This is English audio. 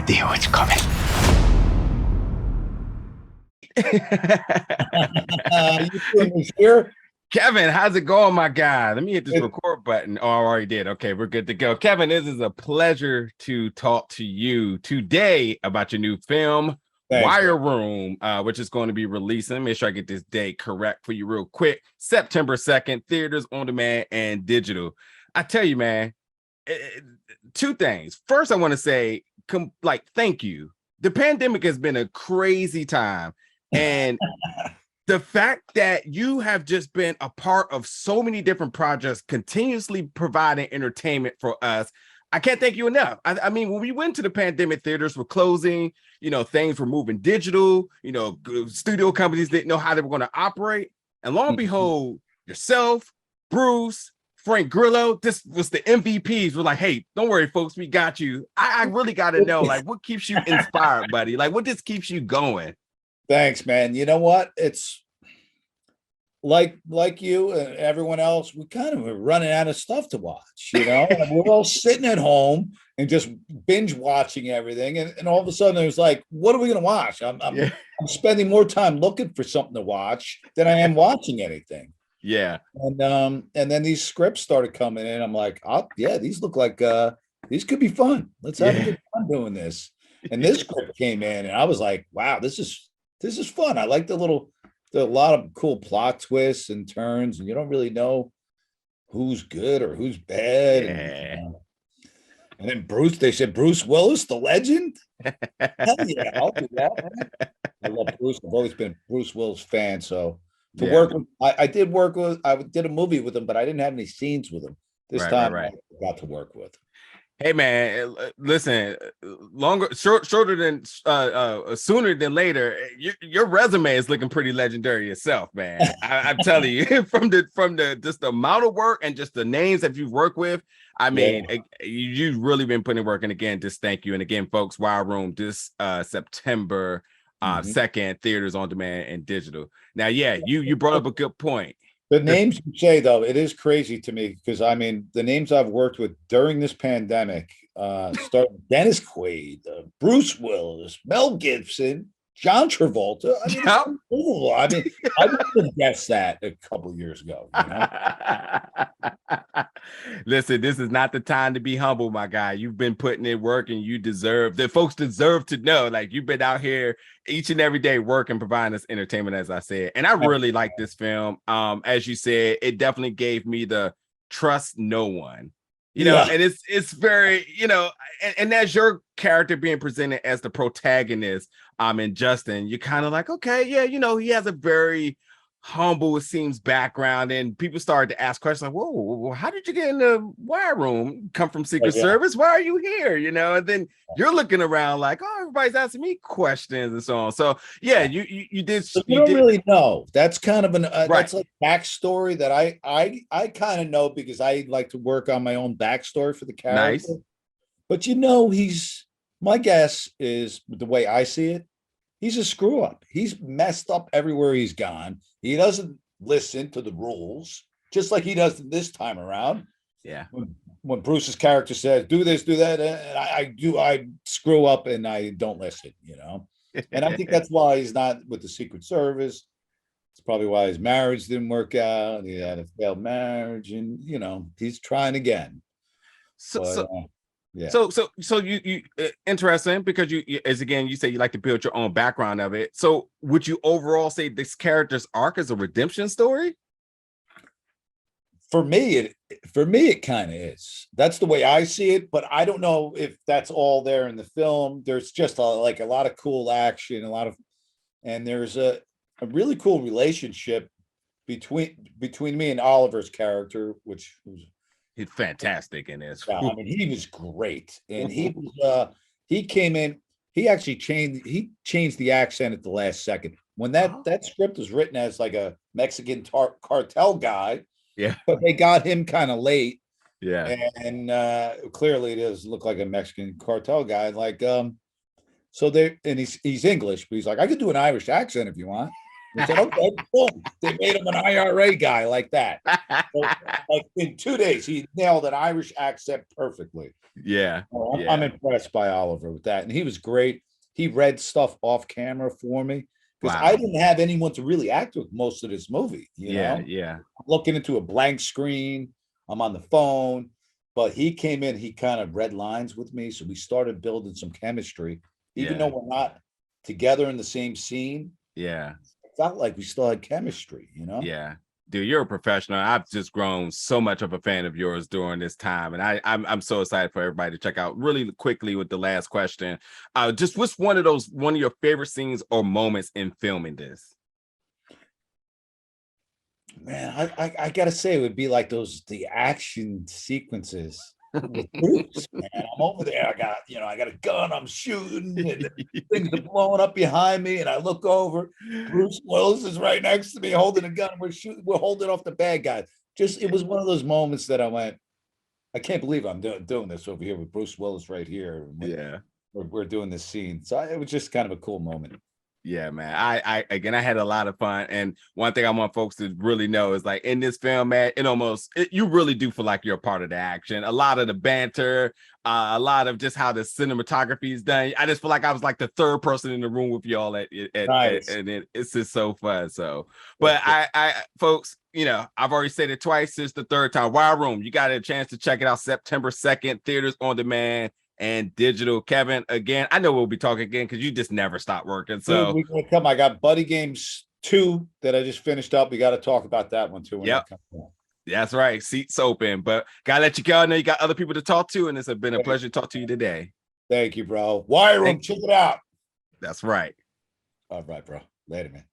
They know it's coming. You doing this here? Kevin, how's it going, my guy? Let me hit this record button. Oh, I already did. Okay, we're good to go. Kevin, this is a pleasure to talk to you today about your new film, Wire Room, which is going to be releasing. Make sure I get this date correct for you real quick. September 2nd, theaters, on demand, and digital. I tell you, man, two things. First, I want to say, thank you. The pandemic has been a crazy time. And the fact that you have just been a part of so many different projects, continuously providing entertainment for us, I can't thank you enough. I mean, when we went to the pandemic, theaters were closing, things were moving digital, studio companies didn't know how they were going to operate. And lo and behold, yourself, Bruce, Frank Grillo, this was the MVPs. We're like, hey, don't worry, folks, we got you. I really got to know, what keeps you inspired, buddy? What just keeps you going? Thanks, man. You know what? It's like you and everyone else, we kind of are running out of stuff to watch, and we're all sitting at home and just binge watching everything. And all of a sudden it was like, what are we going to watch? I'm spending more time looking for something to watch than I am watching anything. Yeah. And then these scripts started coming in. I'm like, oh yeah, these look like these could be fun. Let's have a good time doing this. And this script came in and I was like, wow, this is fun. I like a lot of cool plot twists and turns, and you don't really know who's good or who's bad. Yeah. And then they said Bruce Willis, the legend. Hell yeah, I'll do that, man. I love Bruce. I've always been a Bruce Willis fan. So work with, I did a movie with him, but I didn't have any scenes with him. This time I got to work with him. Hey man, listen, shorter than sooner than later. Your resume is looking pretty legendary itself, man. I'm telling you, from the just the amount of work and just the names that you've worked with. I mean, you've really been putting work. And again, just thank you. And again, folks, Wire Room this September 2nd, theaters, on demand, and digital. Now, you brought up a good point. The names you say, though, it is crazy to me because, I mean, the names I've worked with during this pandemic, starting Dennis Quaid, Bruce Willis, Mel Gibson, John Travolta. I mean, it's unbelievable. I mean, I would have guessed that a couple of years ago. Listen, this is not the time to be humble, my guy. You've been putting in work, and the folks deserve to know. You've been out here each and every day working, providing us entertainment, as I said. And I really like this film. As you said, it definitely gave me the trust no one. And it's very, and as your character being presented as the protagonist, in Justin, you're kind of like, okay, he has a very humble, it seems, background, and people started to ask questions like, whoa, how did you get in the Wire Room? Come from Secret Service? Why are you here? And then you're looking around like, oh, everybody's asking me questions and so on. So you did. So you don't really know. That's kind of that's like backstory that I kind of know because I like to work on my own backstory for the character. Nice. But my guess is, the way I see it, he's a screw up. He's messed up everywhere he's gone. He doesn't listen to the rules, just like he does this time around. Yeah. When Bruce's character says, do this, do that, and I screw up and I don't listen, And I think that's why he's not with the Secret Service. It's probably why his marriage didn't work out. He had a failed marriage, and he's trying again. Yeah. So you interesting, because you as again you say you like to build your own background of it. So would you overall say this character's arc is a redemption story? For me, it kind of is. That's the way I see it, but I don't know if that's all there in the film. There's just a lot of cool action, and there's a really cool relationship between me and Oliver's character, which was. He's fantastic in this. Yeah, I mean, he was great, and he came in. He actually changed the accent at the last second. When that script was written as like a Mexican cartel guy, but they got him kind of late. Yeah, and clearly it does look like a Mexican cartel guy. So he's English, but he's like, I could do an Irish accent if you want. They said, okay, boom. They made him an IRA guy like that. So, like in 2 days, he nailed an Irish accent perfectly. Yeah. I'm impressed by Oliver with that. And he was great. He read stuff off camera for me because I didn't have anyone to really act with most of this movie. You know? Yeah. I'm looking into a blank screen. I'm on the phone. But he came in, he kind of read lines with me. So we started building some chemistry. Even though we're not together in the same scene. Yeah. It felt like we still had chemistry, you know? Yeah. Dude, you're a professional. I've just grown so much of a fan of yours during this time. And I'm so excited for everybody to check out really quickly with the last question. Just what's one of your favorite scenes or moments in filming this? Man, I gotta say it would be like the action sequences with Bruce, man. I'm over there. I got a gun, I'm shooting, and things are blowing up behind me, and I look over. Bruce Willis is right next to me holding a gun. We're holding off the bad guys. It was one of those moments that I went, I can't believe I'm doing this over here with Bruce Willis right here. We're doing this scene. So it was just kind of a cool moment. Yeah, man. I had a lot of fun. And one thing I want folks to really know is like in this film, man, you really do feel like you're a part of the action. A lot of the banter, a lot of just how the cinematography is done. I just feel like I was like the third person in the room with y'all and it's just so fun. So, but I folks, I've already said it twice. It's the third time. Wire Room, you got a chance to check it out September 2nd, theaters on demand and digital. Kevin, again, I know we'll be talking again because you just never stop working. So dude, we're gonna come. I got Buddy Games 2 that I just finished up. We got to talk about that one too. Yep. That's right. Seats open, but gotta let you go. I know you got other people to talk to, and it's been a pleasure to talk to you today. Thank you, bro. Wire Room, check it out. That's right. All right, bro. Later, man.